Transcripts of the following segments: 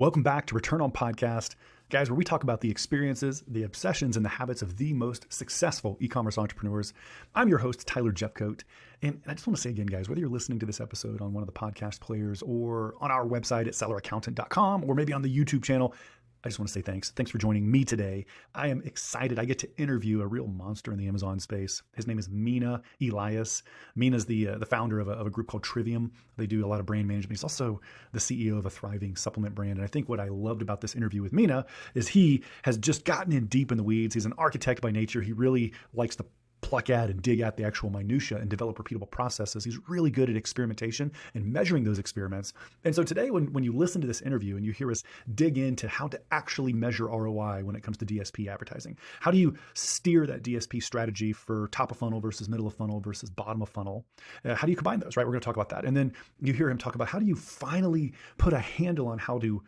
Welcome back to Return on Podcast, guys, where we talk about the experiences, the obsessions, and the habits of the most successful e-commerce entrepreneurs. I'm your host, Tyler Jefcoat. And I just want to say again, guys, whether you're listening to this episode on one of the podcast players or on our website at selleraccountant.com or maybe on the YouTube channel, I just want to say thanks. Thanks for joining me today. I am excited. I get to interview a real monster in the Amazon space. His name is Mina Elias. Mina's the founder of a group called Trivium. They do a lot of brand management. He's also the CEO of a thriving supplement brand. And I think what I loved about this interview with Mina is he has just gotten in deep in the weeds. He's an architect by nature. He really likes to pluck at and dig at the actual minutia and develop repeatable processes. He's really good at experimentation and measuring those experiments. And so today, when you listen to this interview and you hear us dig into how to actually measure ROI when it comes to DSP advertising, how do you steer that DSP strategy for top of funnel versus middle of funnel versus bottom of funnel? How do you combine those, right? We're going to talk about that. And then you hear him talk about how do you finally put a handle on how to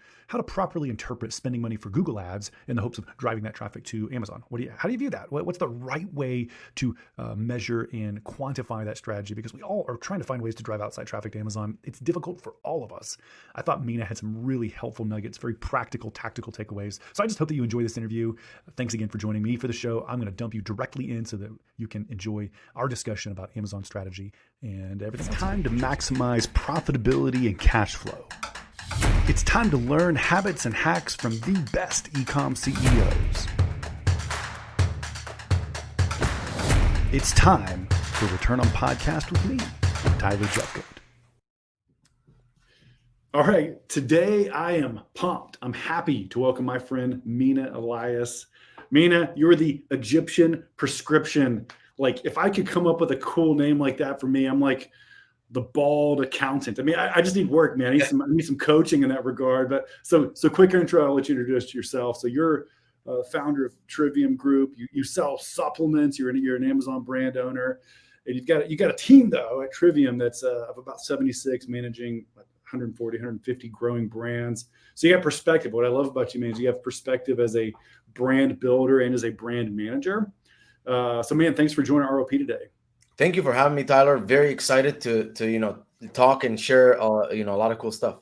properly interpret spending money for Google ads in the hopes of driving that traffic to Amazon. How do you view that? What's the right way to measure and quantify that strategy? Because we all are trying to find ways to drive outside traffic to Amazon. It's difficult for all of us. I thought Mina had some really helpful nuggets, very practical, tactical takeaways. So I just hope that you enjoy this interview. Thanks again for joining me for the show. I'm going to dump you directly in so that you can enjoy our discussion about Amazon strategy and everything. It's time to maximize profitability and cash flow. It's time to learn habits and hacks from the best e-com CEOs. It's time for Return on Podcast with me, Tyler Jefcoat. All right, today I am pumped. I'm happy to welcome my friend Mina Elias. Mina, you're the Egyptian prescription. Like, if I could come up with a cool name like that for me, I'm like the bald accountant. I mean, I just need work, man. I need some coaching in that regard. But so quick intro. I'll let you introduce yourself. So you're founder of Trivium Group. You sell supplements. You're an Amazon brand owner, and you got a team though at Trivium that's of about 76, managing 140, 150 growing brands. So you have perspective. What I love about you, man, is you have perspective as a brand builder and as a brand manager. So man, thanks for joining ROP today. Thank you for having me, Tyler. Very excited to talk and share a lot of cool stuff.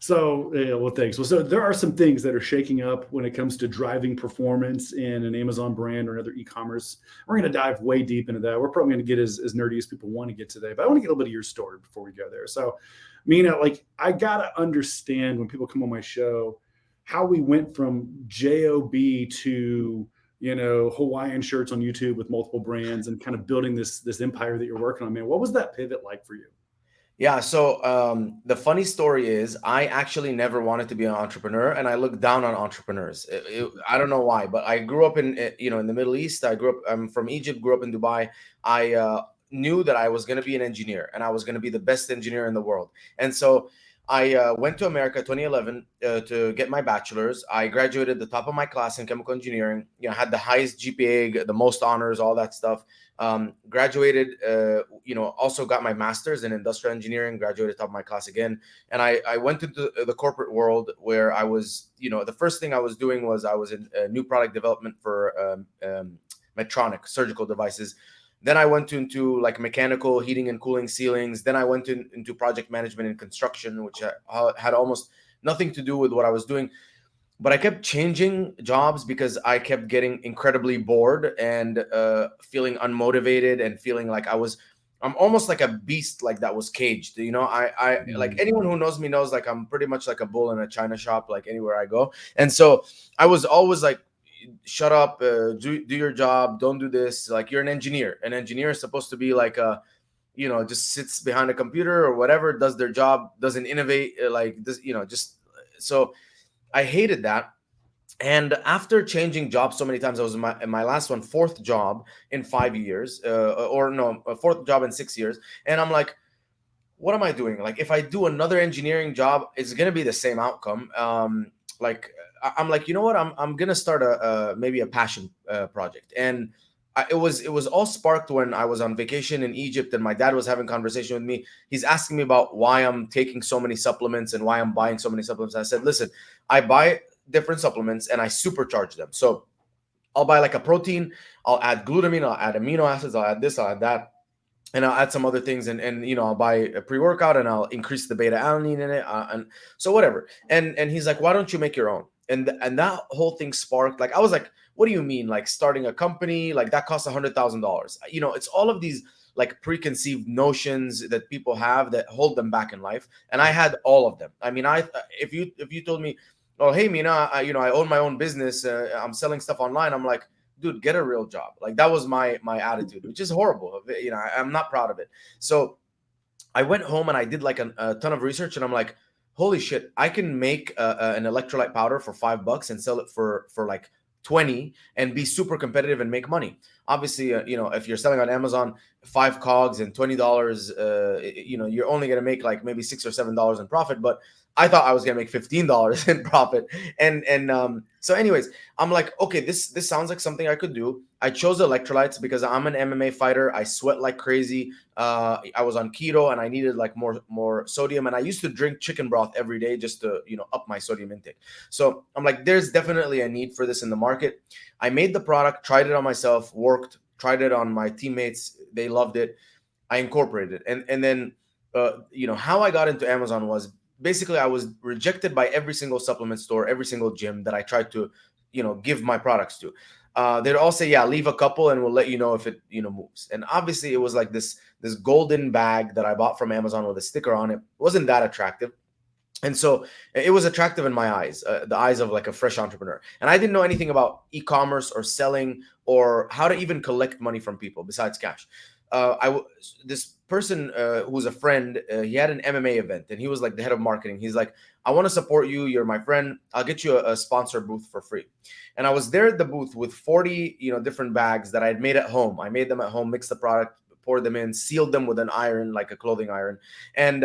So, well, thanks. Well, so there are some things that are shaking up when it comes to driving performance in an Amazon brand or another e-commerce. We're going to dive way deep into that. We're probably going to get as nerdy as people want to get today, but I want to get a little bit of your story before we go there. So, Mina, like, I got to understand when people come on my show, how we went from JOB to Hawaiian shirts on YouTube with multiple brands and kind of building this empire that you're working on, man. What was that pivot like for you? Yeah. So the funny story is I actually never wanted to be an entrepreneur, and I looked down on entrepreneurs. I don't know why, but I grew up in the Middle East. I'm from Egypt, grew up in Dubai. I knew that I was going to be an engineer, and I was going to be the best engineer in the world. And so I went to America 2011 to get my bachelor's. I graduated the top of my class in chemical engineering. Had the highest GPA, the most honors, all that stuff. Graduated, also got my master's in industrial engineering, graduated top of my class again. And I went into the corporate world where I was, the first thing I was doing was I was in new product development for Medtronic surgical devices. Then I went into like mechanical heating and cooling ceilings. Then I went into project management and construction, which had almost nothing to do with what I was doing. But I kept changing jobs because I kept getting incredibly bored and feeling unmotivated and feeling like I'm almost like a beast, like that was caged. I like anyone who knows me knows like I'm pretty much like a bull in a china shop, like anywhere I go. And so I was always like, shut up, do your job, don't do this. Like, you're an engineer. An engineer is supposed to be like just sits behind a computer or whatever, does their job, doesn't innovate, like this, so I hated that. And after changing jobs so many times, I was in my last one, fourth job in 5 years, a fourth job in 6 years. And I'm like, what am I doing? Like, if I do another engineering job, it's going to be the same outcome. I'm like, you know what? I'm going to start maybe a passion project. And it was all sparked when I was on vacation in Egypt and my dad was having a conversation with me. He's asking me about why I'm taking so many supplements and why I'm buying so many supplements. I said, listen, I buy different supplements and I supercharge them. So I'll buy like a protein, I'll add glutamine, I'll add amino acids, I'll add this, I'll add that. and I'll add some other things, and I'll buy a pre-workout and I'll increase the beta alanine in it, and so whatever. And he's like, why don't you make your own? And that whole thing sparked, like, I was like, what do you mean, like starting a company like that costs $100,000? It's all of these like preconceived notions that people have that hold them back in life, and I had all of them. I mean, if you told me, oh hey Mina, I own my own business, I'm selling stuff online, I'm like, dude, get a real job. Like that was my attitude, which is horrible. I'm not proud of it. So I went home and I did like a ton of research, and I'm like, holy shit, I can make an electrolyte powder for $5 and sell it for like 20 and be super competitive and make money. Obviously, if you're selling on Amazon, 5 cogs and $20, you're only gonna make like maybe $6 or $7 in profit. But I thought I was gonna make $15 in profit. And so anyways, I'm like, okay, this sounds like something I could do. I chose electrolytes because I'm an MMA fighter. I sweat like crazy. I was on keto and I needed like more sodium, and I used to drink chicken broth every day just to up my sodium intake. So I'm like, there's definitely a need for this in the market. I made the product, tried it on myself, worked, tried it on my teammates, they loved it. I incorporated it. And then how I got into Amazon was basically I was rejected by every single supplement store, every single gym that I tried to give my products to. They'd all say, yeah, leave a couple and we'll let you know if it moves. And obviously it was like this golden bag that I bought from Amazon with a sticker on it. Wasn't that attractive. And so it was attractive in my eyes, the eyes of like a fresh entrepreneur. And I didn't know anything about e-commerce or selling or how to even collect money from people besides cash. This person who was a friend, he had an MMA event, and he was like the head of marketing. He's like, I want to support you. You're my friend. I'll get you a sponsor booth for free. And I was there at the booth with 40 different bags that I had made at home. I made them at home, mixed the product, poured them in, sealed them with an iron, like a clothing iron, and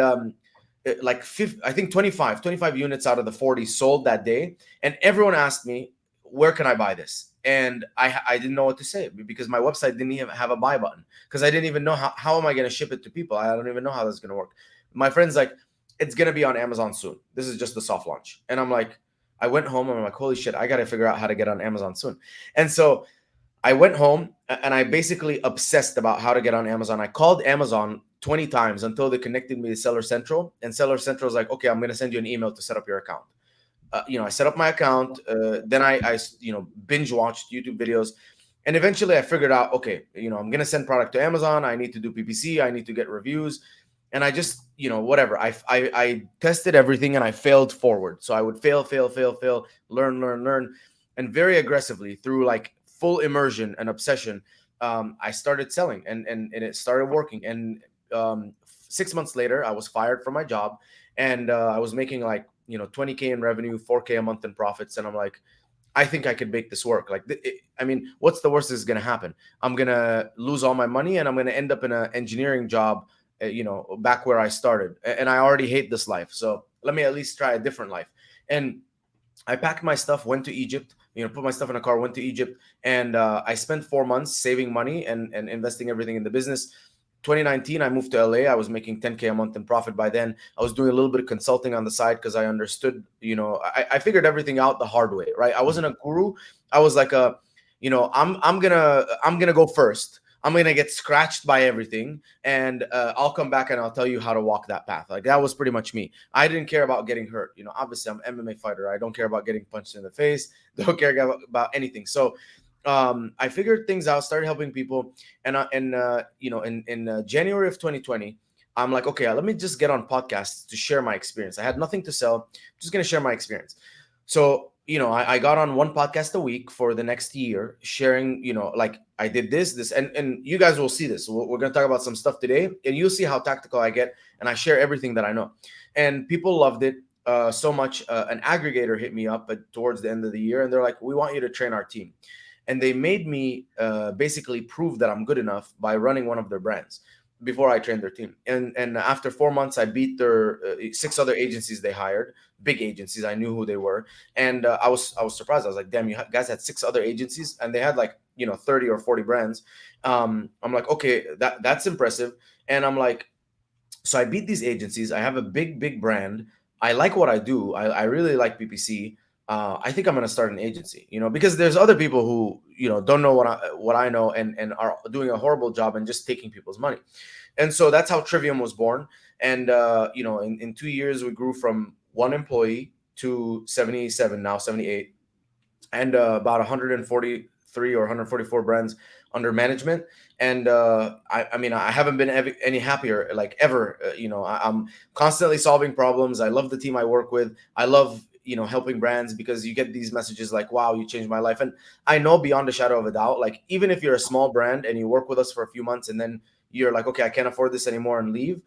like I think 25 units out of the 40 sold that day. And everyone asked me, where can I buy this? And I didn't know what to say because my website didn't even have a buy button, because I didn't even know how am I going to ship it to people. I don't even know how this is going to work. My friend's like, it's going to be on Amazon soon. This is just the soft launch. And I'm like, I went home and I'm like, holy shit, I got to figure out how to get on Amazon soon. And so I went home and I basically obsessed about how to get on Amazon. I called Amazon 20 times until they connected me to Seller Central, and Seller Central was like, okay, I'm going to send you an email to set up your account. I set up my account. Then I binge watched YouTube videos, and eventually I figured out, okay, I'm going to send product to Amazon. I need to do PPC. I need to get reviews. And I just, whatever. I tested everything and I failed forward. So I would fail, learn, and very aggressively through like full immersion and obsession, I started selling, and it started working. And 6 months later, I was fired from my job, and I was making like 20K in revenue, 4K a month in profits, and I'm like, I think I could make this work. Like, I mean, what's the worst that's going to happen? I'm going to lose all my money and I'm going to end up in an engineering job, back where I started. And I already hate this life. So let me at least try a different life. And I packed my stuff, went to Egypt, put my stuff in a car, went to Egypt, and I spent 4 months saving money and investing everything in the business. 2019, I moved to LA. I was making 10K a month in profit by then. I was doing a little bit of consulting on the side because I understood, I figured everything out the hard way, right? I wasn't a guru. I was like I'm gonna go first. I'm gonna get scratched by everything, and I'll come back and I'll tell you how to walk that path. Like that was pretty much me. I didn't care about getting hurt. Obviously I'm an MMA fighter. I don't care about getting punched in the face. Don't care about anything. So I figured things out, started helping people, and in January of 2020, I'm like, okay, let me just get on podcasts to share my experience. I had nothing to sell, I'm just gonna share my experience. So I got on one podcast a week for the next year, sharing, like I did this, and you guys will see this. We're gonna talk about some stuff today, and you'll see how tactical I get, and I share everything that I know, and people loved it. So much, an aggregator hit me up towards the end of the year, and they're like, we want you to train our team. And they made me basically prove that I'm good enough by running one of their brands before I trained their team. And after 4 months, I beat their 6 other agencies they hired, big agencies. I knew who they were, and I was surprised. I was like, damn, you guys had 6 other agencies, and they had like 30 or 40 brands. I'm like, okay, that's impressive. And I'm like, so I beat these agencies. I have a big brand. I like what I do. I really like PPC. I think I'm gonna start an agency, because there's other people who, don't know what I know, and are doing a horrible job and just taking people's money. And so that's how Trivium was born. And in 2 years we grew from one employee to 77, now 78, and about 143 or 144 brands under management. And I mean, I haven't been any happier, like, ever. I'm constantly solving problems. I love the team I work with. I love, helping brands, because you get these messages like, wow, you changed my life. And I know beyond a shadow of a doubt, like, even if you're a small brand and you work with us for a few months and then you're like, okay, I can't afford this anymore, and leave,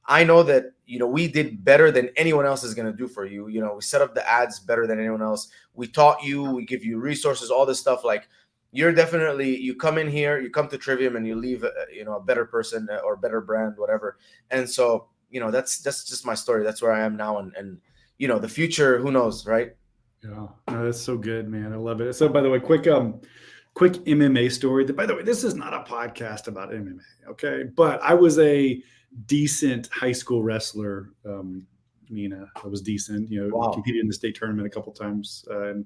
I know that, we did better than anyone else is going to do for you. We set up the ads better than anyone else. We taught you, we give you resources, all this stuff. Like, you're definitely, you come in here, you come to Trivium, and you leave, a better person, or better brand, whatever. And so, that's just my story. That's where I am now. And the future, who knows, right? Yeah, no, that's so good, man. I love it. So, by the way, quick MMA story. By the way, this is not a podcast about MMA, okay? But I was a decent high school wrestler. Mina, I was decent. Wow. Competed in the state tournament a couple times and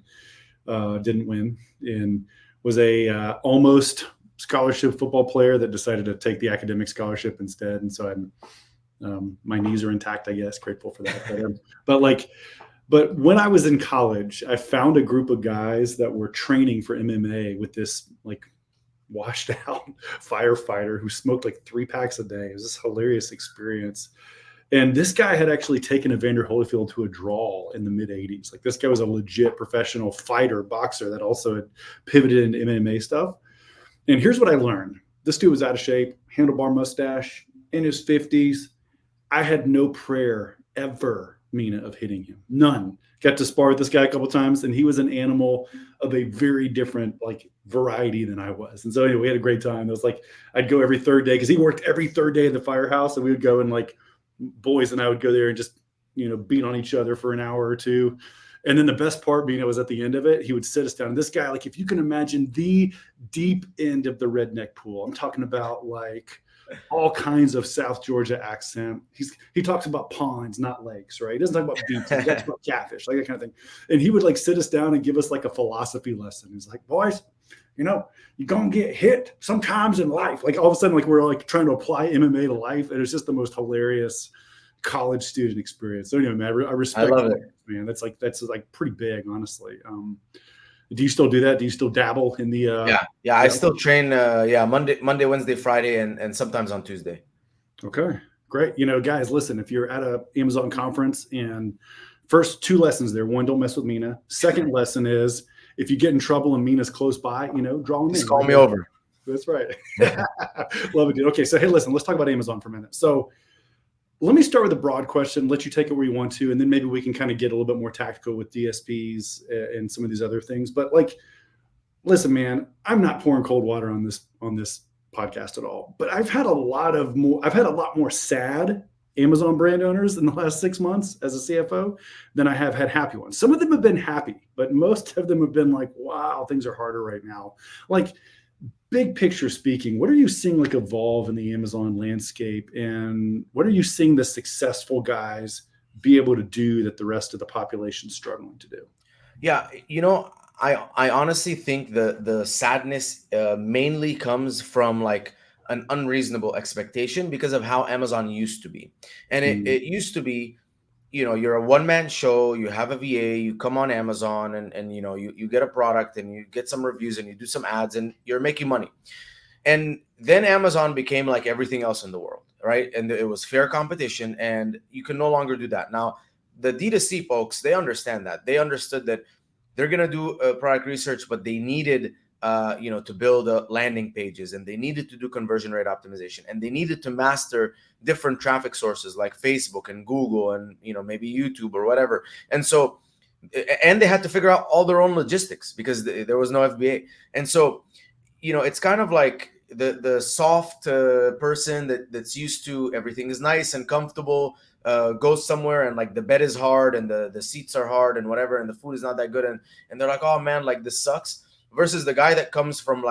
didn't win. And was a almost scholarship football player that decided to take the academic scholarship instead. And so my knees are intact, I guess. Grateful for that. But when I was in college, I found a group of guys that were training for MMA with this like washed out firefighter who smoked like 3 packs a day. It was this hilarious experience. And this guy had actually taken Evander Holyfield to a draw in the mid 80s. Like, this guy was a legit professional fighter, boxer that also had pivoted into MMA stuff. And here's what I learned. This dude was out of shape, handlebar mustache, in his 50s. I had no prayer ever, Mina, of hitting him. None. Got to spar with this guy a couple times, and he was an animal of a very different variety than I was. And so anyway, we had a great time. It was like I'd go every third day, because he worked every third day at the firehouse, and we would go, and boys and I would go there and just beat on each other for an hour or two. And then the best part being, it was at the end of it, he would sit us down. And this guy, if you can imagine the deep end of the redneck pool, I'm talking about all kinds of South Georgia accent. He talks about ponds, not lakes, right? He doesn't talk about beaches. He talks about catfish, like that kind of thing. And he would sit us down and give us a philosophy lesson. He's like, boys, you're going to get hit sometimes in life. All of a sudden, we're trying to apply MMA to life. And it's just the most hilarious college student experience. So anyway, man, I respect it, man. That's pretty big, honestly. Do you still do that? Do you still dabble in the? Yeah. I still train. Monday, Wednesday, Friday, and sometimes on Tuesday. Okay, great. Guys, listen. If you're at a Amazon conference, and first 2 lessons there. One, don't mess with Mina. Second lesson is, if you get in trouble and Mina's close by, draw him in. Just call me over. That's right. Love it, dude. Okay, so hey, listen. Let's talk about Amazon for a minute. So, let me start with a broad question, let you take it where you want to, and then maybe we can kind of get a little bit more tactical with DSPs and some of these other things. But listen, man, I'm not pouring cold water on this podcast at all. But I've had a lot more sad Amazon brand owners in the last 6 months as a CFO than I have had happy ones. Some of them have been happy, but most of them have been wow, things are harder right now. Big picture speaking, what are you seeing evolve in the Amazon landscape, and what are you seeing the successful guys be able to do that the rest of the population is struggling to do? Yeah, I honestly think the sadness mainly comes from an unreasonable expectation because of how Amazon used to be. And it used to be, you're a one-man show, you have a VA, you come on Amazon, and you get a product, and you get some reviews, and you do some ads, and you're making money. And then Amazon became like everything else in the world, right? And it was fair competition, and you can no longer do that. Now, the D2C folks, they understand that. They understood that they're going to do product research, but they needed to build landing pages, and they needed to do conversion rate optimization, and they needed to master different traffic sources like Facebook and Google and maybe YouTube or whatever. And so, and they had to figure out all their own logistics because there was no FBA. And so, it's kind of like the soft person that's used to everything is nice and comfortable, goes somewhere and the bed is hard and the seats are hard and whatever, and the food is not that good, and they're like, oh man, this sucks. Versus the guy that comes from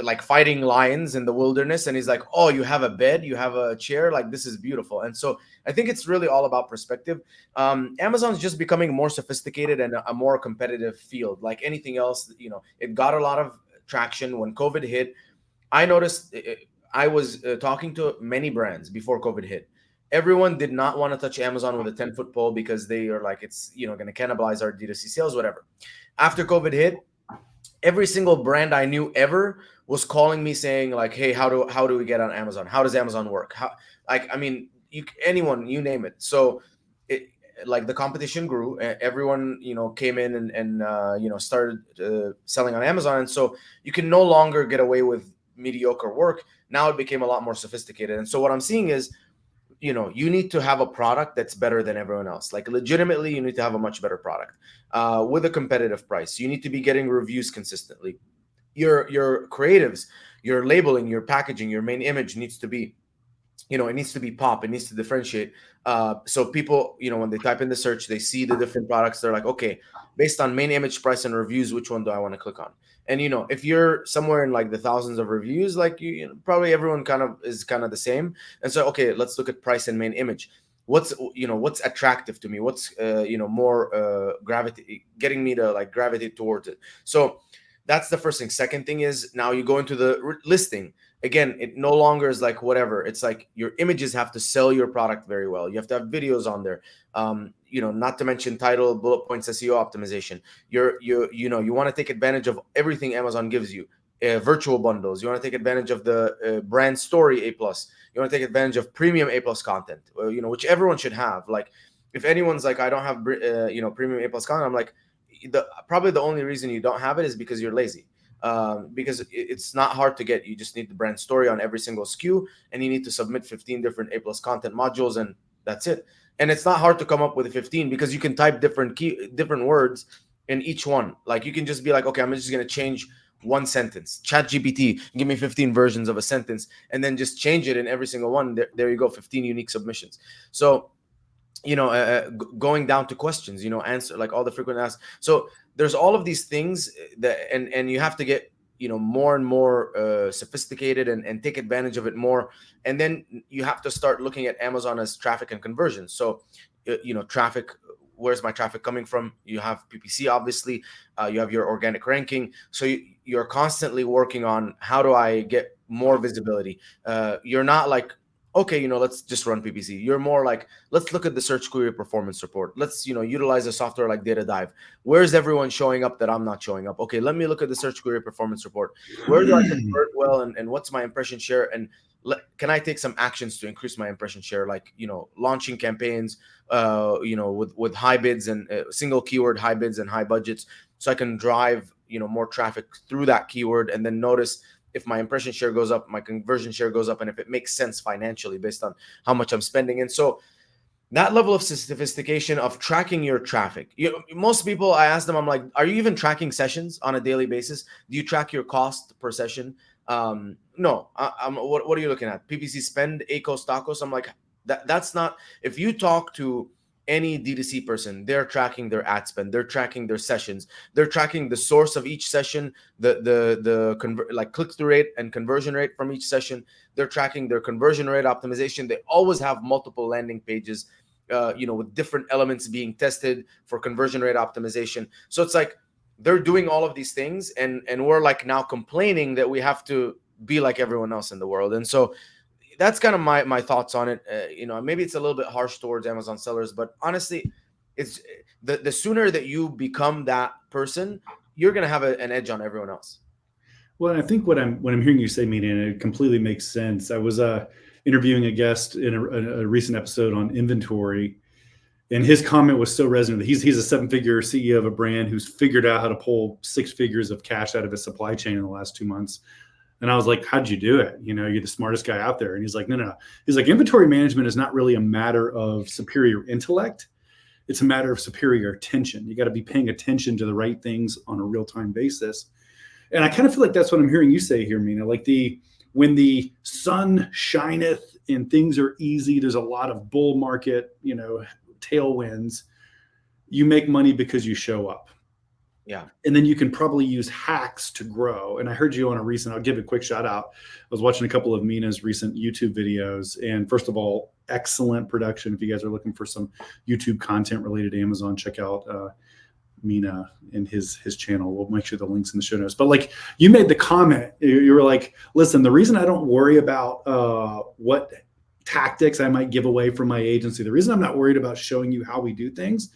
like fighting lions in the wilderness, and he's like, oh, you have a bed, you have a chair, like this is beautiful. And so I think it's really all about perspective. Amazon's just becoming more sophisticated and a more competitive field. Like anything else, it got a lot of traction when COVID hit. I noticed, I was talking to many brands before COVID hit. Everyone did not want to touch Amazon with a 10-foot pole because they are like, it's going to cannibalize our D2C sales, whatever. After COVID hit, every single brand I knew ever was calling me saying like, hey, how do we get on Amazon? How does Amazon work? How, like, I mean, anyone, you name it. So it, like, the competition grew. Everyone came in and started selling on Amazon, and so you can no longer get away with mediocre work. Now it became a lot more sophisticated. And so what I'm seeing is, you need to have a product that's better than everyone else. Like, legitimately, you need to have a much better product with a competitive price. You need to be getting reviews consistently. Your creatives, your labeling, your packaging, your main image needs to be, it needs to be pop. It needs to differentiate. So people, when they type in the search, they see the different products. They're like, okay, based on main image, price, and reviews, which one do I want to click on? And if you're somewhere in like the thousands of reviews, like probably everyone kind of the same. And so, okay, let's look at price and main image. What's attractive to me? What's more gravity, getting me to like gravitate towards it. So that's the first thing. Second thing is, now you go into the listing. Again, it no longer is like whatever. It's like your images have to sell your product very well. You have to have videos on there. Not to mention title, bullet points, SEO optimization. You want to take advantage of everything Amazon gives you. Virtual bundles. You want to take advantage of the brand story A+. You want to take advantage of premium A+ content. Which everyone should have. Like, if anyone's like, I don't have premium A+ content, I'm like, probably the only reason you don't have it is because you're lazy. Because it's not hard to get. You just need the brand story on every single SKU, and you need to submit 15 different A+ content modules, and that's it. And it's not hard to come up with 15 because you can type different words in each one. Like, you can just be like, okay, I'm just going to change one sentence. Chat GPT, give me 15 versions of a sentence, and then just change it in every single one. There you go, 15 unique submissions. So going down to questions, answer like all the frequent asks. So there's all of these things that, and you have to get more and more sophisticated and take advantage of it more. And then you have to start looking at Amazon as traffic and conversion. So traffic, where's my traffic coming from? You have PPC, obviously. You have your organic ranking. So you're constantly working on, how do I get more visibility? You're not like, okay, let's just run PPC. You're more like, let's look at the search query performance report. Let's, utilize a software like Data Dive. Where's everyone showing up that I'm not showing up? Okay, let me look at the search query performance report. Where do I convert well, and what's my impression share? And can I take some actions to increase my impression share? Like, launching campaigns, with high bids and single keyword high bids and high budgets, so I can drive, more traffic through that keyword, and then notice if my impression share goes up, my conversion share goes up, and if it makes sense financially based on how much I'm spending. And so that level of sophistication of tracking your traffic. Most people, I ask them, I'm like, are you even tracking sessions on a daily basis? Do you track your cost per session? No. What are you looking at? PPC spend, ACOS, TACOS? I'm like, that's not. If you talk to any D2C person, they're tracking their ad spend, they're tracking their sessions, they're tracking the source of each session, like click-through rate and conversion rate from each session. They're tracking their conversion rate optimization. They always have multiple landing pages, with different elements being tested for conversion rate optimization. So it's like they're doing all of these things, and we're like now complaining that we have to be like everyone else in the world. And so that's kind of my thoughts on it. Maybe it's a little bit harsh towards Amazon sellers, but honestly, it's the sooner that you become that person, you're going to have an edge on everyone else. Well, and I think what I'm hearing you say, Mina, and it completely makes sense. I was interviewing a guest in a recent episode on inventory, and his comment was so resonant. He's a 7-figure CEO of a brand who's figured out how to pull 6 figures of cash out of his supply chain in the last 2 months. And I was like, how'd you do it? You're the smartest guy out there. And he's like, no. He's like, inventory management is not really a matter of superior intellect. It's a matter of superior attention. You got to be paying attention to the right things on a real-time basis. And I kind of feel like that's what I'm hearing you say here, Mina. Like when the sun shineth and things are easy, there's a lot of bull market, tailwinds. You make money because you show up. Yeah. And then you can probably use hacks to grow. And I heard you on a recent, I'll give a quick shout out. I was watching a couple of Mina's recent YouTube videos. And first of all, excellent production. If you guys are looking for some YouTube content related to Amazon, check out Mina and his channel. We'll make sure the link's in the show notes. But like you made the comment, you were like, listen, the reason I don't worry about what tactics I might give away from my agency, the reason I'm not worried about showing you how we do things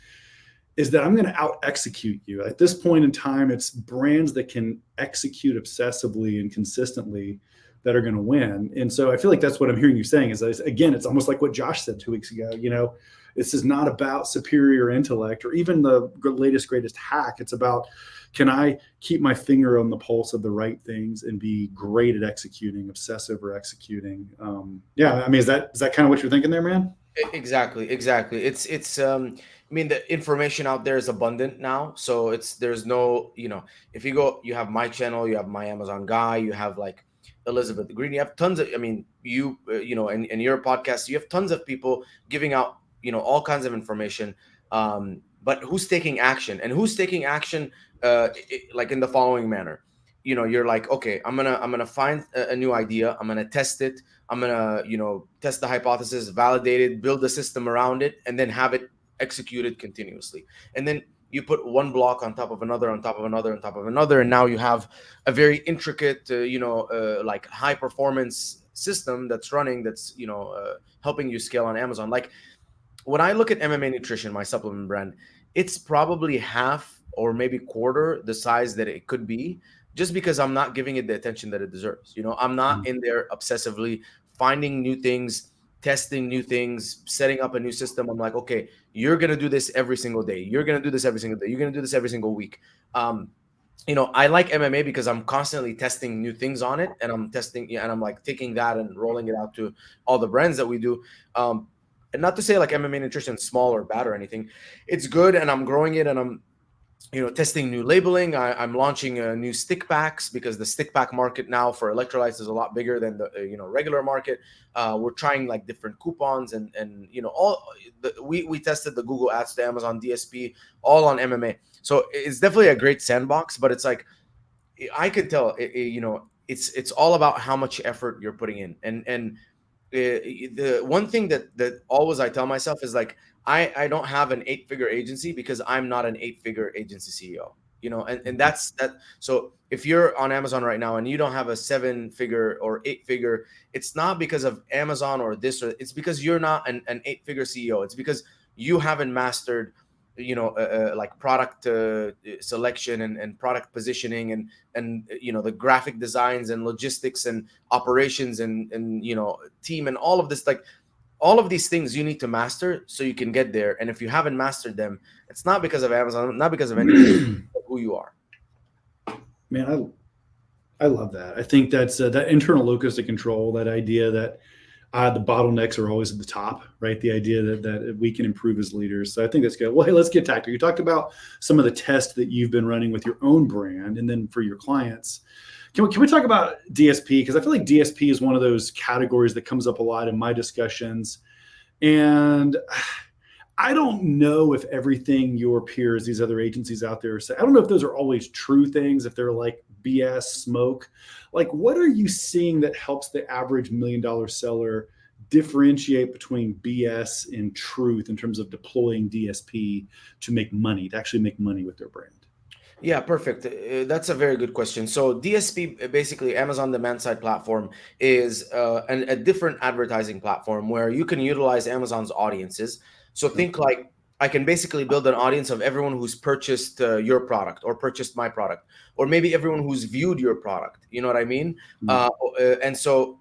is that I'm going to out execute you. At this point in time, it's brands that can execute obsessively and consistently that are going to win. And so I feel like that's what I'm hearing you saying is, again, it's almost like what Josh said 2 weeks ago. This is not about superior intellect or even the latest, greatest hack. It's about, can I keep my finger on the pulse of the right things and be great at executing, obsessive or executing? Yeah. I mean, is that kind of what you're thinking there, man? Exactly. It's I mean, the information out there is abundant now, so there's no, if you go, you have my channel, you have my Amazon guy, you have like Elizabeth Green, you have tons of, I mean, in your podcast, you have tons of people giving out, all kinds of information. But who's taking action? And who's taking action like in the following manner? You're like, okay, I'm gonna find a new idea, I'm gonna test it, I'm gonna, test the hypothesis, validate it, build a system around it, and then have it executed continuously. And then you put one block on top of another, on top of another, on top of another, and now you have a very intricate, like high performance system that's running, that's helping you scale on Amazon. Like when I look at MMA Nutrition, my supplement brand, it's probably half or maybe quarter the size that it could be, just because I'm not giving it the attention that it deserves. I'm not in there obsessively finding new things, testing new things, setting up a new system. I'm like, okay, you're gonna do this every single day. You're gonna do this every single day. You're gonna do this every single week. I like MMA because I'm constantly testing new things on it, and I'm testing, and I'm like taking that and rolling it out to all the brands that we do. And not to say like MMA Nutrition is small or bad or anything. It's good, and I'm growing it, and I'm testing new labeling. I'm launching new stick packs because the stick pack market now for electrolytes is a lot bigger than the regular market. We're trying like different coupons and we tested the Google Ads to Amazon DSP all on MMA. So it's definitely a great sandbox, but it's like I could tell it's all about how much effort you're putting in. And the one thing that always I tell myself is like, I don't have an 8-figure agency because I'm not an 8-figure agency CEO, and that's that. So if you're on Amazon right now and you don't have a 7-figure or 8-figure, it's not because of Amazon or this, or it's because you're not an 8-figure CEO. It's because you haven't mastered, like product selection and product positioning and the graphic designs and logistics and operations and team and all of this, like all of these things you need to master so you can get there. And if you haven't mastered them, it's not because of Amazon, not because of anything, but who you are. Man, I love that. I think that's that internal locus of control, that idea that the bottlenecks are always at the top, right? The idea that we can improve as leaders. So I think that's good. Well, hey, let's get tactical. You talked about some of the tests that you've been running with your own brand and then for your clients. Can we talk about DSP? Because I feel like DSP is one of those categories that comes up a lot in my discussions. And I don't know if everything your peers, these other agencies out there say, I don't know if those are always true things, if they're like BS smoke. Like, what are you seeing that helps the average $1 million seller differentiate between BS and truth in terms of deploying DSP to make money, to actually make money with their brand? Yeah, perfect. That's a very good question. So DSP, basically Amazon demand side platform, is a different advertising platform where you can utilize Amazon's audiences. So think like I can basically build an audience of everyone who's purchased your product or purchased my product, or maybe everyone who's viewed your product. You know what I mean? And so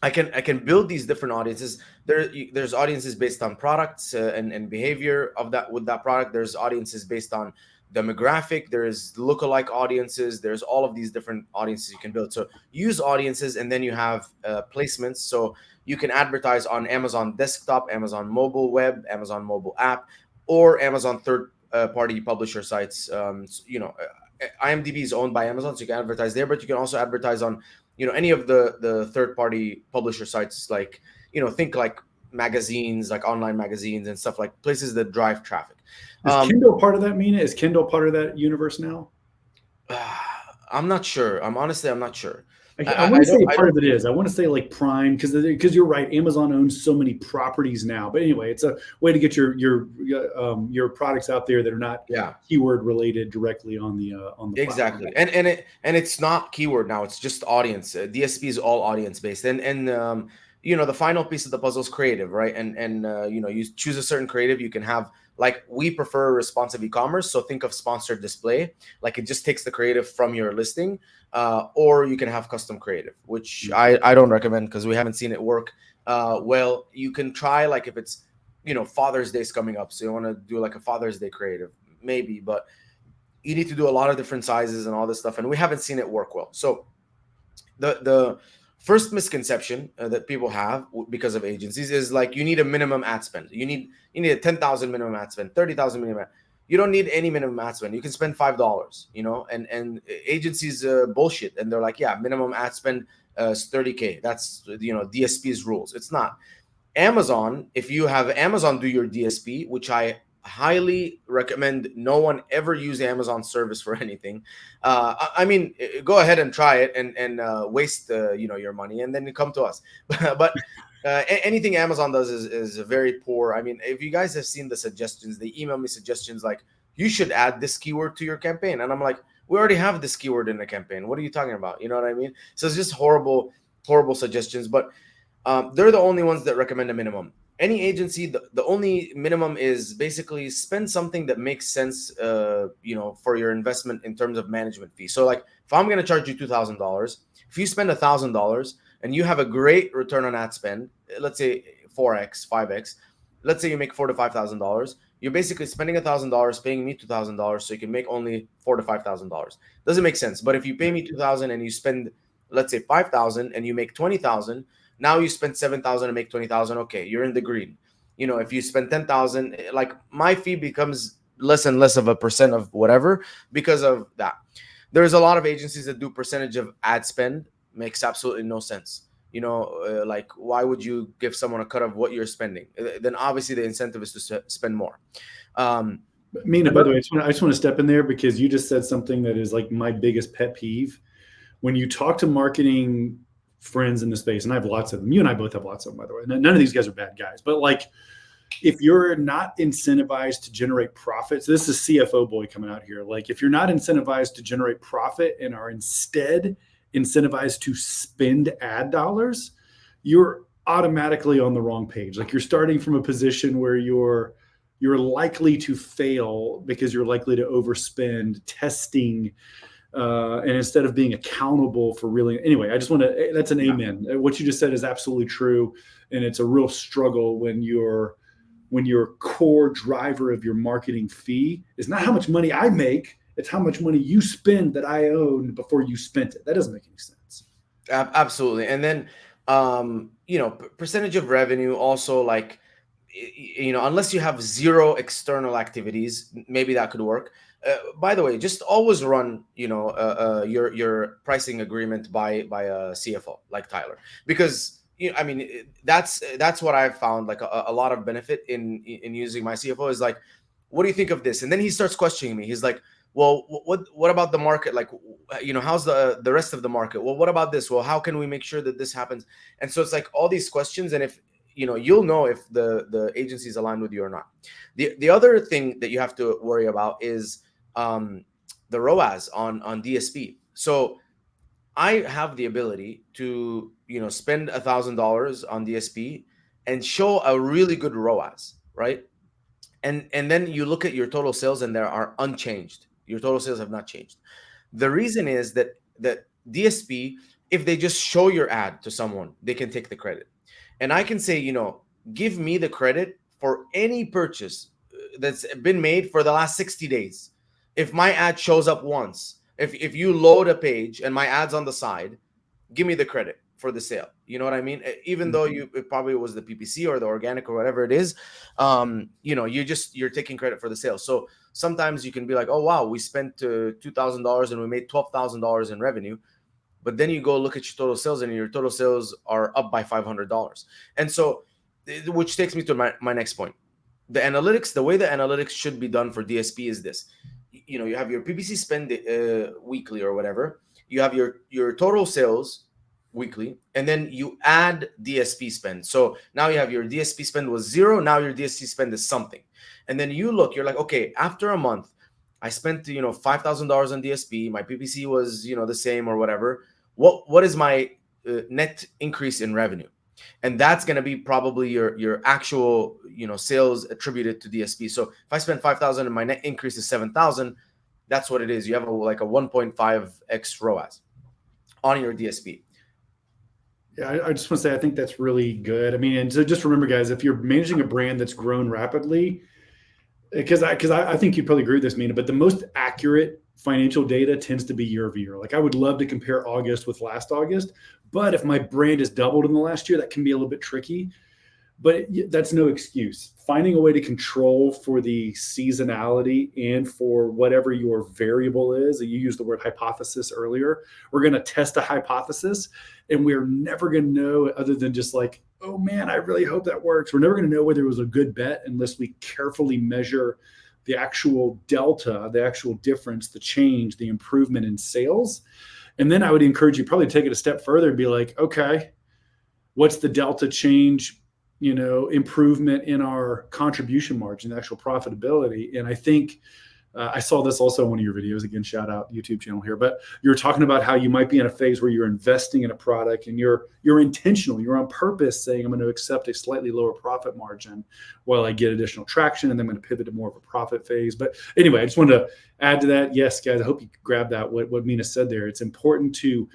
I can build these different audiences. There's audiences based on products and behavior of that with that product. There's audiences based on demographic. There's lookalike audiences. There's all of these different audiences you can build. So use audiences, and then you have placements. So you can advertise on Amazon desktop, Amazon mobile web, Amazon mobile app, or Amazon third party publisher sites. IMDb is owned by Amazon, so you can advertise there, but you can also advertise on any of the third party publisher sites, like think like magazines, like online magazines and stuff, like places that drive traffic. Is Kindle part of that, Mina? Is Kindle part of that universe now? I'm not sure. I'm not sure. I want to say I part don't of it think is. I want to say like Prime because you're right. Amazon owns so many properties now. But anyway, it's a way to get your products out there that are not yeah. keyword related directly on the platform. Exactly, and it's not keyword now. It's just audience. DSP is all audience based, and the final piece of the puzzle is creative, right? And you choose a certain creative. You can have, like, we prefer responsive e-commerce, so think of sponsored display. Like, it just takes the creative from your listing, or you can have custom creative, which I don't recommend because we haven't seen it work. Well, you can try, like, if it's Father's Day's coming up, so you want to do like a Father's Day creative, maybe, but you need to do a lot of different sizes and all this stuff, and we haven't seen it work well. So the first misconception that people have because of agencies is, like, you need a minimum ad spend. You need a 10,000 minimum ad spend, 30,000 minimum you don't need any minimum ad spend. You can spend $5, and agencies bullshit, and they're like, yeah, minimum ad spend is 30K. That's DSP's rules. It's not. Amazon, if you have Amazon do your DSP, which I highly recommend no one ever use Amazon service for anything. I mean, go ahead and try it and waste your money, and then you come to us. But anything Amazon does is very poor. I mean, if you guys have seen the suggestions, they email me suggestions like, you should add this keyword to your campaign, and I'm like, we already have this keyword in the campaign. What are you talking about? You know what I mean? So it's just horrible suggestions. But they're the only ones that recommend a minimum. Any agency, the only minimum is basically spend something that makes sense, for your investment in terms of management fee. So, like, if I'm going to charge you $2,000, if you spend $1,000 and you have a great return on ad spend, let's say 4x, 5x, let's say you make $4,000 to $5,000, you're basically spending $1,000, paying me $2,000, so you can make only $4,000 to $5,000. Doesn't make sense. But if you pay me $2,000 and you spend, let's say, $5,000 and you make $20,000, now you spend $7,000 and make $20,000. Okay, you're in the green. If you spend $10,000, like, my fee becomes less and less of a percent of whatever because of that. There's a lot of agencies that do percentage of ad spend. Makes absolutely no sense. Like, why would you give someone a cut of what you're spending? Then obviously the incentive is to spend more. Mina, by the way, I just want to step in there because you just said something that is like my biggest pet peeve. When you talk to marketing friends in the space, and I have lots of them. You and I both have lots of them, by the way. None of these guys are bad guys, but, like, if you're not incentivized to generate profits, this is CFO boy coming out here. Like, if you're not incentivized to generate profit and are instead incentivized to spend ad dollars, you're automatically on the wrong page. Like, you're starting from a position where you're likely to fail because you're likely to overspend testing. And instead of being accountable for really, anyway, I just want to, that's an amen. What you just said is absolutely true. And it's a real struggle when your core driver of your marketing fee is not how much money I make, it's how much money you spend that I own before you spent it. That doesn't make any sense. Absolutely. And then, percentage of revenue also, like, unless you have zero external activities, maybe that could work. By the way, just always run, your pricing agreement by a CFO like Tyler, because I mean, that's what I've found, like, a lot of benefit in using my CFO is like, what do you think of this? And then he starts questioning me. He's like, well, what about the market? Like, how's the rest of the market? Well, what about this? Well, how can we make sure that this happens? And so it's like all these questions, and if you'll know if the agency is aligned with you or not. The other thing that you have to worry about is the ROAS on DSP. So I have the ability to spend $1,000 on DSP and show a really good ROAS, right? And then you look at your total sales and they are unchanged. Your total sales have not changed. The reason is that DSP, if they just show your ad to someone, they can take the credit. And I can say, give me the credit for any purchase that's been made for the last 60 days. If my ad shows up once, if you load a page and my ad's on the side, give me the credit for the sale. You know what I mean? Even though it probably was the PPC or the organic or whatever it is, you're taking credit for the sale. So sometimes you can be like, oh, wow, we spent $2,000 and we made $12,000 in revenue. But then you go look at your total sales and your total sales are up by $500. And so which takes me to my next point. The analytics, the way the analytics should be done for DSP is this. You have your PPC spend weekly or whatever. You have your total sales weekly, and then you add DSP spend. So now you have your DSP spend was 0. Now your DSP spend is something, and then you're like, okay, after a month, I spent $5,000 on DSP. My PPC was the same or whatever. What is my net increase in revenue? And that's going to be probably your actual sales attributed to DSP. So if I spend 5,000 and my net increase is 7,000, that's what it is. You have like a 1.5x ROAS on your DSP. Yeah, I just want to say I think that's really good. I mean, and so just remember, guys, if you're managing a brand that's grown rapidly, because I think you'd probably agree with this, Mina, but the most accurate financial data tends to be year over year. Like I would love to compare August with last August, but if my brand has doubled in the last year, that can be a little bit tricky. But that's no excuse. Finding a way to control for the seasonality and for whatever your variable is. You used the word hypothesis earlier. We're going to test a hypothesis, and we're never going to know other than just like, oh man, I really hope that works. We're never going to know whether it was a good bet unless we carefully measure the actual delta, the actual difference, the change, the improvement in sales. And then I would encourage you probably take it a step further and be like, okay, what's the delta change, improvement in our contribution margin, the actual profitability? And I think I saw this also in one of your videos. Again, shout out YouTube channel here. But you're talking about how you might be in a phase where you're investing in a product and you're intentional. You're on purpose saying, I'm going to accept a slightly lower profit margin while I get additional traction, and then I'm going to pivot to more of a profit phase. But anyway, I just wanted to add to that. Yes, guys, I hope you grab that, what Mina said there. It's important to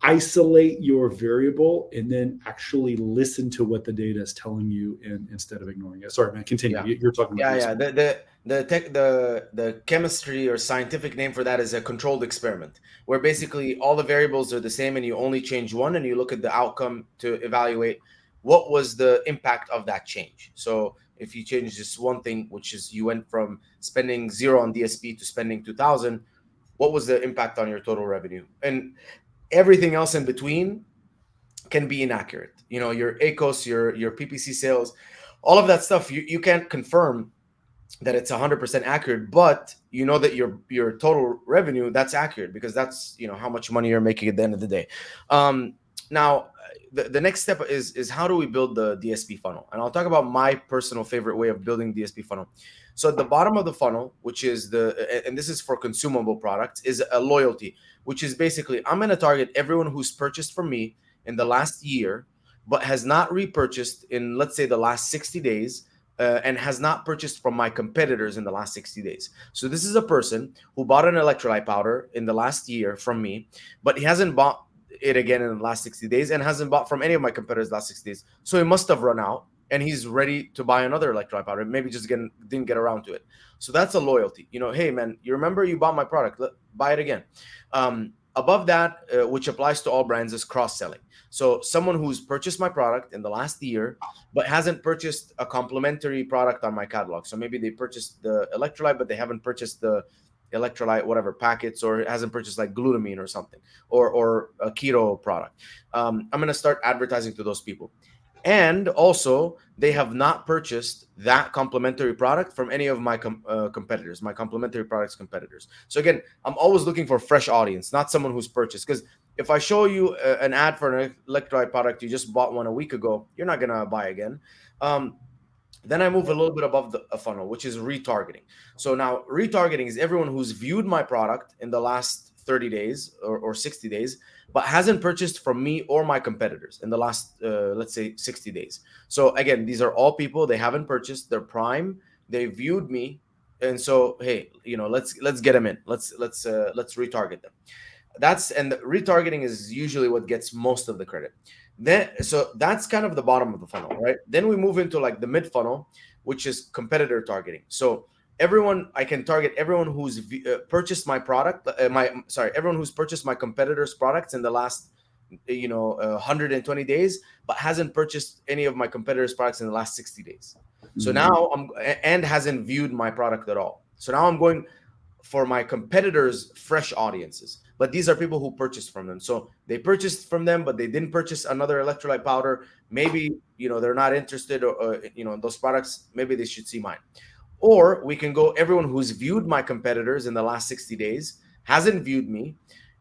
isolate your variable and then actually listen to what the data is telling you instead of ignoring it. Sorry, man, continue. Yeah. You're talking about The chemistry or scientific name for that is a controlled experiment, where basically all the variables are the same and you only change one and you look at the outcome to evaluate what was the impact of that change. So if you change just one thing, which is you went from spending 0 on DSP to spending 2,000, what was the impact on your total revenue? And everything else in between can be inaccurate. Your ACOS, your PPC sales, all of that stuff, you can't confirm that it's 100% accurate, but that your total revenue, that's accurate, because that's how much money you're making at the end of the day. Now the next step is how do we build the DSP funnel? And I'll talk about my personal favorite way of building DSP funnel. So at the bottom of the funnel, which is and this is for consumable products, is a loyalty, which is basically I'm going to target everyone who's purchased from me in the last year, but has not repurchased in, let's say, the last 60 days, and has not purchased from my competitors in the last 60 days. So this is a person who bought an electrolyte powder in the last year from me, but he hasn't bought it again in the last 60 days and hasn't bought from any of my competitors the last 60 days. So he must have run out and he's ready to buy another electrolyte powder. Maybe just didn't get around to it. So that's a loyalty. Hey man, you remember you bought my product, buy it again. Above that, which applies to all brands, is cross-selling. So someone who's purchased my product in the last year, but hasn't purchased a complementary product on my catalog. So maybe they purchased the electrolyte, but they haven't purchased the electrolyte, whatever packets, or hasn't purchased like glutamine or something, or a keto product. I'm going to start advertising to those people. And also, they have not purchased that complementary product from any of my competitors, my complementary products competitors. So again, I'm always looking for a fresh audience, not someone who's purchased. Because if I show you an ad for an electrolyte product, you just bought one a week ago, you're not going to buy again. Then I move a little bit above the funnel, which is retargeting. So now retargeting is everyone who's viewed my product in the last 30 days or 60 days, but hasn't purchased from me or my competitors in the last, let's say, 60 days. So again, these are all people, they haven't purchased, they're prime, they viewed me. And so, hey, let's get them in. Let's retarget them. And retargeting is usually what gets most of the credit. So that's kind of the bottom of the funnel, right? Then we move into like the mid funnel, which is competitor targeting. So I can target everyone who's purchased my product, everyone who's purchased my competitors' products in the last 120 days, but hasn't purchased any of my competitors' products in the last 60 days. So now and hasn't viewed my product at all. So now I'm going for my competitors' fresh audiences. but these are people who purchased from them. So they purchased from them, but they didn't purchase another electrolyte powder. Maybe, they're not interested, or in those products. Maybe they should see mine. Or we can go everyone who's viewed my competitors in the last 60 days, hasn't viewed me,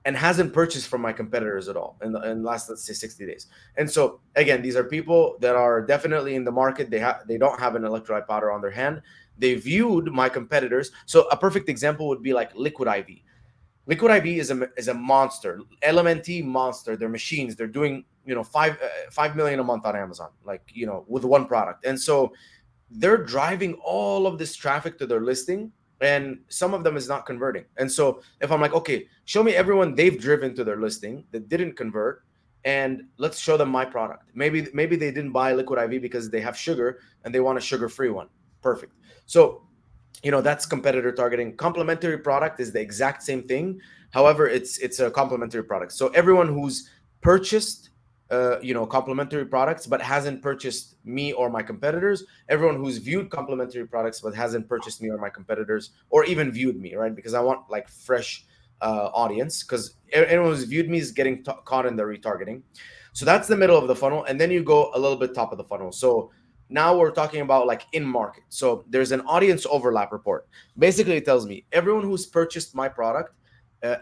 and hasn't purchased from my competitors at all in the last, let's say, 60 days. And so again, these are people that are definitely in the market. They don't have an electrolyte powder on their hand. They viewed my competitors. So a perfect example would be like Liquid IV. Liquid IV is a monster, LMNT monster. They're machines. They're doing 5 million a month on Amazon, like with one product. And so they're driving all of this traffic to their listing, and some of them is not converting. And so if I'm like, okay, show me everyone they've driven to their listing that didn't convert, and let's show them my product. Maybe they didn't buy Liquid IV because they have sugar and they want a sugar-free one. Perfect. So that's competitor targeting. Complementary product is the exact same thing. However, it's a complementary product. So everyone who's purchased complementary products but hasn't purchased me or my competitors, everyone who's viewed complementary products but hasn't purchased me or my competitors, or even viewed me, right? Because I want like fresh audience, because anyone who's viewed me is getting caught in the retargeting. So that's the middle of the funnel, and then you go a little bit top of the funnel. So now we're talking about like in market. So there's an audience overlap report. Basically, it tells me everyone who's purchased my product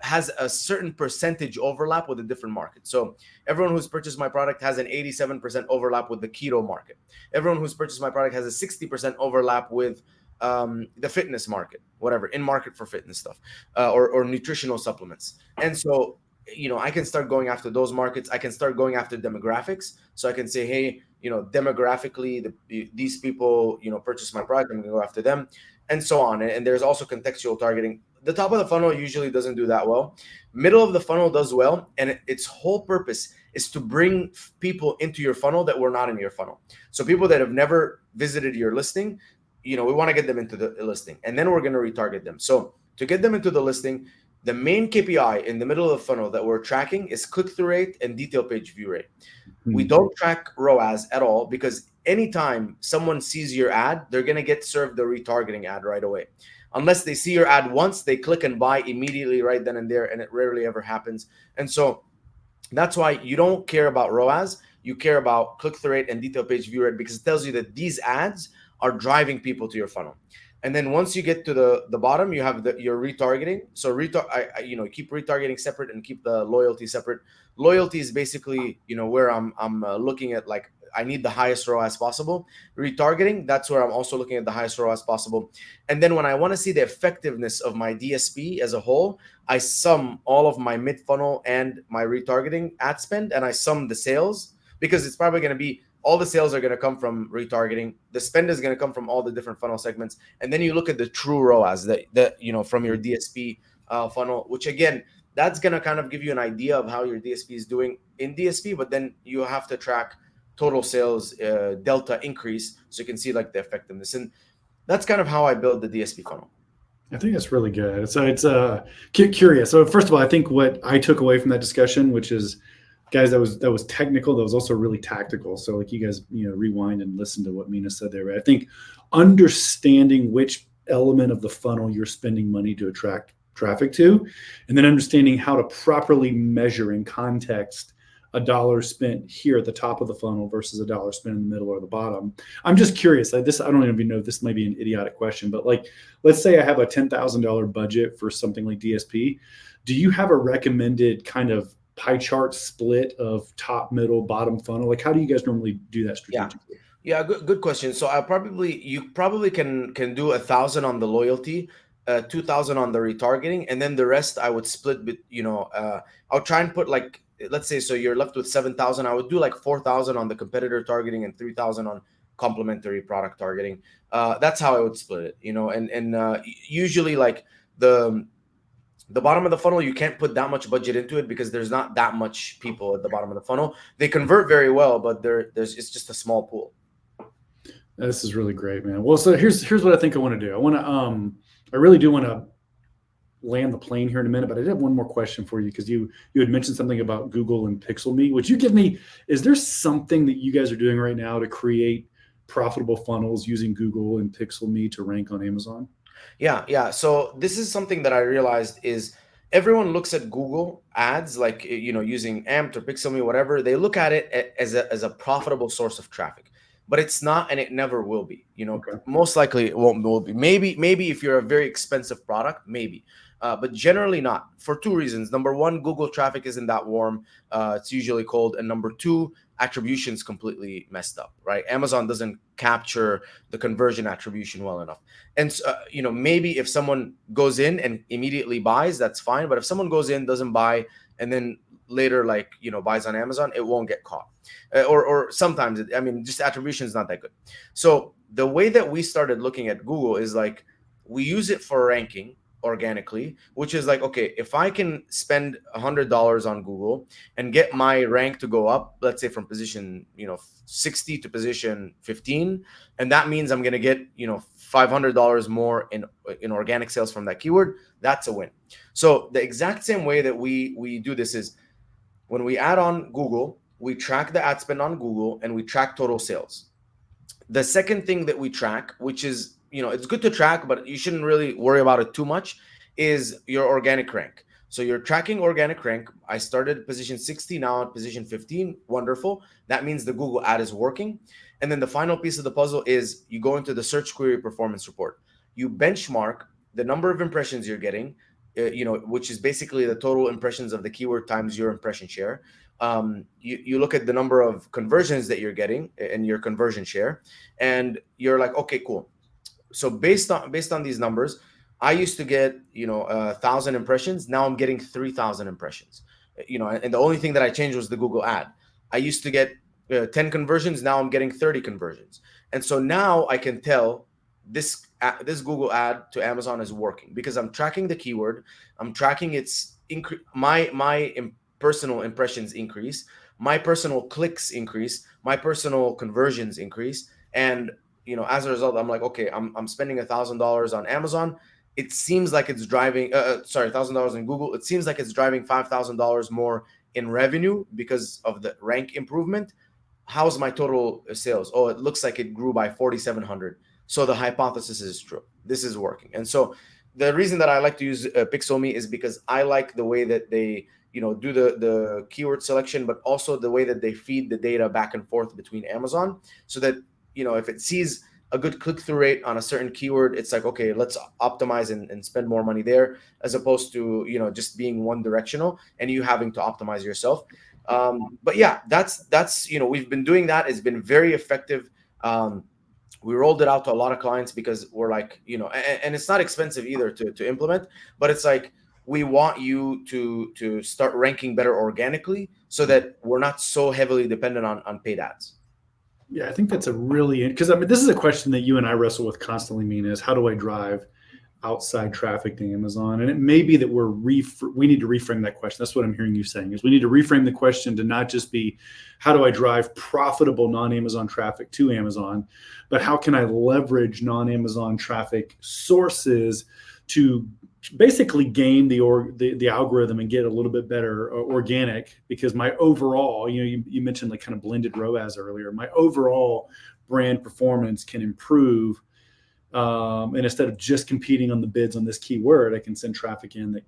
has a certain percentage overlap with a different market. So everyone who's purchased my product has an 87% overlap with the keto market. Everyone who's purchased my product has a 60% overlap with the fitness market, whatever, in market for fitness stuff, or nutritional supplements. And so I can start going after those markets. I can start going after demographics. So I can say, hey, demographically, these people, purchase my product. I'm going to go after them, and so on. And there's also contextual targeting. The top of the funnel usually doesn't do that well. Middle of the funnel does well, and its whole purpose is to bring people into your funnel that were not in your funnel. So people that have never visited your listing, we want to get them into the listing, and then we're going to retarget them. So to get them into the listing, the main KPI in the middle of the funnel that we're tracking is click-through rate and detail page view rate. We don't track ROAS at all, because anytime someone sees your ad, they're going to get served the retargeting ad right away. Unless they see your ad once, they click and buy immediately right then and there, and it rarely ever happens. And so that's why you don't care about ROAS. You care about click-through rate and detail page view rate, because it tells you that these ads are driving people to your funnel. And then once you get to the bottom, you have your retargeting. So keep retargeting separate and keep the loyalty separate. Loyalty is basically where I'm looking at, like, I need the highest ROAS possible. Retargeting, that's where I'm also looking at the highest ROAS possible. And then when I want to see the effectiveness of my DSP as a whole, I sum all of my mid-funnel and my retargeting ad spend, and I sum the sales, because it's probably going to be all the sales are going to come from retargeting. The spend is going to come from all the different funnel segments. And then you look at the true ROAS that from your DSP funnel, which again, that's going to kind of give you an idea of how your DSP is doing in DSP, but then you have to track total sales delta increase, so you can see like the effectiveness. And that's kind of how I build the DSP funnel. I think that's really good. So it's curious. So first of all, I think what I took away from that discussion, which is, guys, that was technical. That was also really tactical. So like, you guys, rewind and listen to what Mina said there. Right? I think understanding which element of the funnel you're spending money to attract traffic to, and then understanding how to properly measure in context a dollar spent here at the top of the funnel versus a dollar spent in the middle or the bottom. I'm just curious. I don't even know if this might be an idiotic question, but like, let's say I have a $10,000 budget for something like DSP. Do you have a recommended kind of pie chart split of top, middle, bottom funnel? Like, how do you guys normally do that strategically? Yeah, good question. So you probably can do 1,000 on the loyalty, 2,000 on the retargeting, and then the rest I would split. I'll try and put, like, let's say, so you're left with 7,000. I would do like 4,000 on the competitor targeting and 3,000 on complementary product targeting. That's how I would split it. And usually, like, the bottom of the funnel, you can't put that much budget into it because there's not that much people at the bottom of the funnel. They convert very well, but it's just a small pool. This is really great, man. Well, so here's what I think I want to do. I really do want to land the plane here in a minute, but I did have one more question for you, because you had mentioned something about Google and Pixel Me. Would you give me, is there something that you guys are doing right now to create profitable funnels using Google and Pixel Me to rank on Amazon? Yeah. So this is something that I realized is, everyone looks at Google ads, like, using Amped or Pixelme, whatever. They look at it as a profitable source of traffic, but it's not, and it never will be. Okay. Most likely it will be. Maybe if you're a very expensive product, maybe. But generally not, for two reasons. Number one, Google traffic isn't that warm. It's usually cold. And number two, attribution's completely messed up, right? Amazon doesn't capture the conversion attribution well enough. And maybe if someone goes in and immediately buys, that's fine. But if someone goes in, doesn't buy, and then later, like, buys on Amazon, it won't get caught. Or sometimes, just attribution is not that good. So the way that we started looking at Google is like, we use it for ranking organically, which is like, okay, if I can spend $100 on Google and get my rank to go up, let's say from position 60 to position 15, and that means I'm going to get $500 more in organic sales from that keyword, that's a win. So the exact same way that we do this is, when we add on Google, we track the ad spend on Google and we track total sales. The second thing that we track, which is, it's good to track, but you shouldn't really worry about it too much, is your organic rank. So you're tracking organic rank. I started position 60, now at position 15. Wonderful. That means the Google ad is working. And then the final piece of the puzzle is, you go into the search query performance report. You benchmark the number of impressions you're getting, which is basically the total impressions of the keyword times your impression share. You look at the number of conversions that you're getting and your conversion share, and you're like, okay, cool. So based on these numbers, I used to get 1,000 impressions. Now I'm getting 3,000 impressions. And the only thing that I changed was the Google ad. I used to get 10 conversions. Now I'm getting 30 conversions. And so now I can tell this Google ad to Amazon is working, because I'm tracking the keyword. I'm tracking its my personal impressions increase, my personal clicks increase, my personal conversions increase, and as a result, I'm like, okay, I'm spending $1,000 on Amazon. It seems like it's driving, $1,000 in Google. It seems like it's driving $5,000 more in revenue because of the rank improvement. How's my total sales? Oh, it looks like it grew by 4,700. So the hypothesis is true. This is working. And so the reason that I like to use Pixelme is because I like the way that they do the keyword selection, but also the way that they feed the data back and forth between Amazon, so that if it sees a good click-through rate on a certain keyword, it's like, okay, let's optimize and spend more money there, as opposed to just being one directional and you having to optimize yourself. But yeah, that's we've been doing that. It's been very effective. We rolled it out to a lot of clients because we're like, and it's not expensive either to implement, but it's like, we want you to start ranking better organically, so that we're not so heavily dependent on paid ads. Yeah, I think that's a really, because this is a question that you and I wrestle with constantly, Mina, is how do I drive outside traffic to Amazon? And it may be that we need to reframe that question. That's what I'm hearing you saying, is we need to reframe the question to not just be, how do I drive profitable non-Amazon traffic to Amazon, but how can I leverage non-Amazon traffic sources to basically game the algorithm and get a little bit better organic, because my overall, you mentioned like kind of blended ROAS earlier, my overall brand performance can improve. And instead of just competing on the bids on this keyword, I can send traffic in that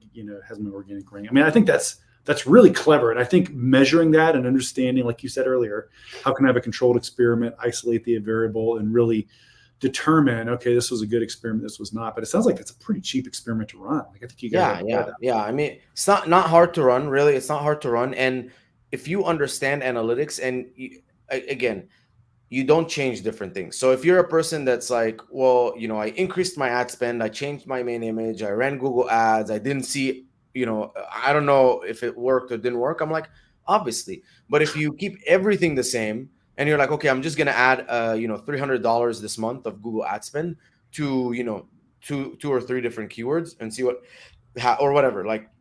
has my organic rank. I think that's really clever. And I think measuring that and understanding, like you said earlier, how can I have a controlled experiment, isolate the variable, and really determine, okay, this was a good experiment, this was not. But it sounds like it's a pretty cheap experiment to run. Like, I think you guys yeah. It's not hard to run, really. It's not hard to run. And if you understand analytics, and again, you don't change different things. So if you're a person that's like, well, I increased my ad spend, I changed my main image, I ran Google ads, I didn't see, I don't know if it worked or didn't work. I'm like, obviously. But if you keep everything the same, and you're like, okay, I'm just gonna add $300 this month of Google ad spend to two or three different keywords, and see what or whatever, like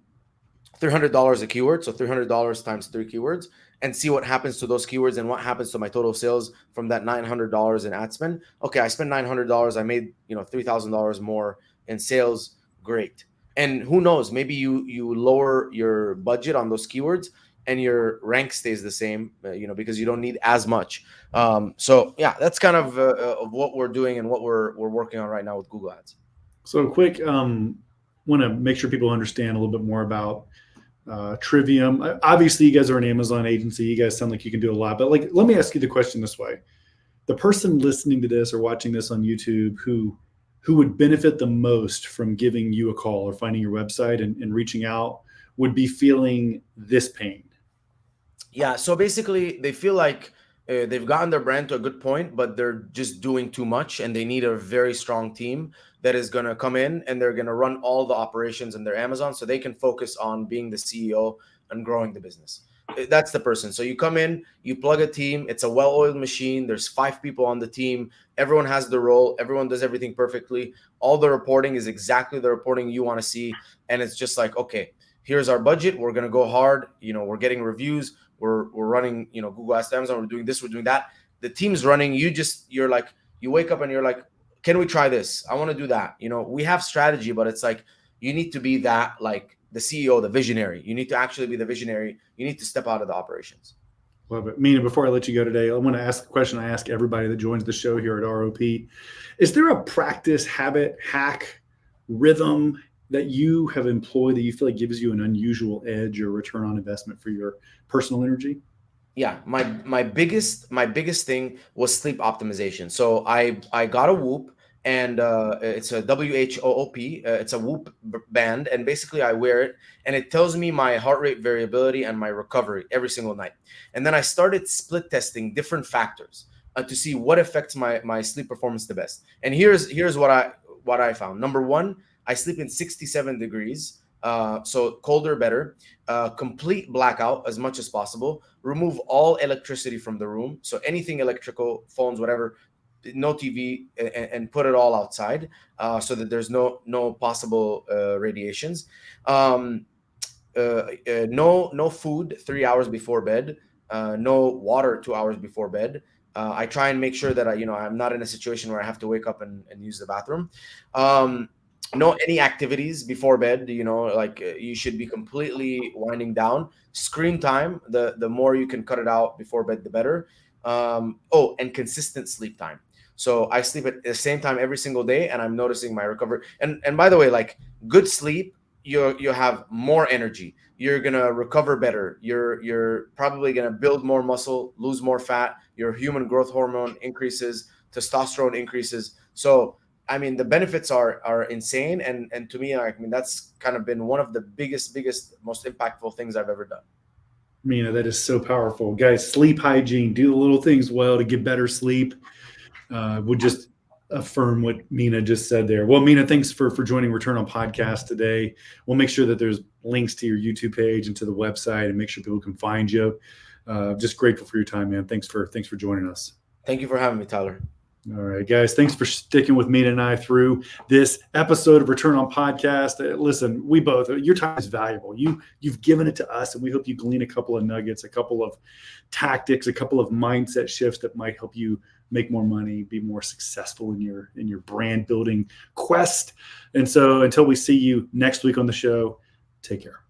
$300 a keyword, so $300 times 3 keywords, and see what happens to those keywords and what happens to my total sales from that $900 in ad spend. Okay, I spent $900, I made $3,000 more in sales. Great. And who knows, maybe you lower your budget on those keywords and your rank stays the same, because you don't need as much. So yeah, that's kind of what we're doing and what we're working on right now with Google Ads. So quick, want to make sure people understand a little bit more about Trivium. Obviously, you guys are an Amazon agency. You guys sound like you can do a lot. But like, let me ask you the question this way: the person listening to this or watching this on YouTube who would benefit the most from giving you a call or finding your website and reaching out would be feeling this pain. Yeah. So basically, they feel like they've gotten their brand to a good point, but they're just doing too much, and they need a very strong team that is going to come in and they're going to run all the operations in their Amazon, so they can focus on being the CEO and growing the business. That's the person. So you come in, you plug a team. It's a well-oiled machine. There's 5 people on the team. Everyone has the role. Everyone does everything perfectly. All the reporting is exactly the reporting you want to see, and it's just like, okay, here's our budget. We're going to go hard. We're getting reviews. We're running, Google Ads to Amazon. We're doing this. We're doing that. The team's running. You're like, you wake up and you're like, can we try this? I want to do that. We have strategy, but it's like, you need to be that, like the CEO, the visionary. You need to actually be the visionary. You need to step out of the operations. Love it. Mina, before I let you go today, I want to ask a question I ask everybody that joins the show here at ROP. Is there a practice, habit, hack, rhythm that you have employed that you feel like gives you an unusual edge or return on investment for your personal energy? Yeah, my biggest thing was sleep optimization. So I got a Whoop, and it's a WHOOP. It's a Whoop band, and basically I wear it, and it tells me my heart rate variability and my recovery every single night. And then I started split testing different factors to see what affects my sleep performance the best. And here's what I found. Number one, I sleep in 67 degrees. So colder, better. Complete blackout as much as possible. Remove all electricity from the room. So anything electrical, phones, whatever, no TV, and put it all outside, so that there's no possible radiations. No food 3 hours before bed. No water 2 hours before bed. I try and make sure that I'm not in a situation where I have to wake up and use the bathroom. No any activities before bed. You should be completely winding down. Screen time, the more you can cut it out before bed, the better. And consistent sleep time. So I sleep at the same time every single day, and I'm noticing my recovery. And by the way, like, good sleep, you have more energy. You're gonna recover better. You're probably gonna build more muscle, lose more fat. Your human growth hormone increases, testosterone increases. So I mean, the benefits are insane, and to me, that's kind of been one of the biggest, most impactful things I've ever done. Mina, that is so powerful, guys. Sleep hygiene, do the little things well to get better sleep. Would just affirm what Mina just said there. Well, Mina, thanks for joining Return on Podcast today. We'll make sure that there's links to your YouTube page and to the website, and make sure people can find you. Just grateful for your time, man. Thanks for joining us. Thank you for having me, Tyler. All right, guys. Thanks for sticking with Mina and I through this episode of Return on Podcast. Listen, your time is valuable. You've given it to us, and we hope you glean a couple of nuggets, a couple of tactics, a couple of mindset shifts that might help you make more money, be more successful in your brand building quest. And so until we see you next week on the show, take care.